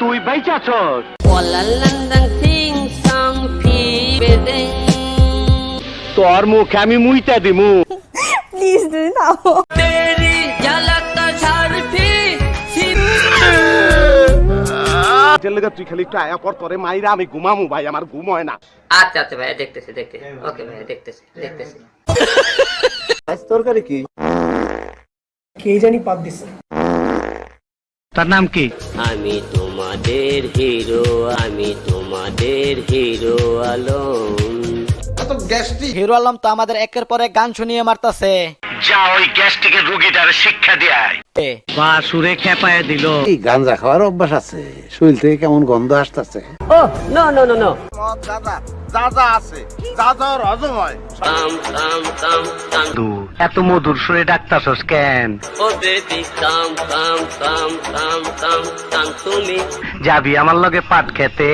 তুই বাইচাছস তোর মুখে আমি মুইতা দিমু প্লিজ তুমি থামো। তুই খালি একটু আয়া পর তোরে মাইরা আমি ঘুমামু ভাই আমার ঘুম হয় না। আচ্ছা আচ্ছা ভাইয়া দেখতেছি ওকে ভাইয়া দেখতেছি তরকারি কি কে জানি পাত দিছে। তার নাম কি? আমি তোমাদের হিরো আলম। হিরো আলম তো আমাদের একের পর এক গান শুনিয়ে মারতাছে। যা ওই গ্যাস্ট্রিকের রোগীটার শিক্ষা দেয় বা সুরে খেপায় দিল। এই গাঁজা খাওয়ার অভ্যাস আছে, শরীর থেকে কেমন গন্ধ আসতেছে। ও নো নো নো নো দাদা আছে দাদা হজম হয়। এত মধুর সুরে ডাকতাছস কেন? ও বেবি কাম তুমি যাবি আমার লগে পাট খেতে?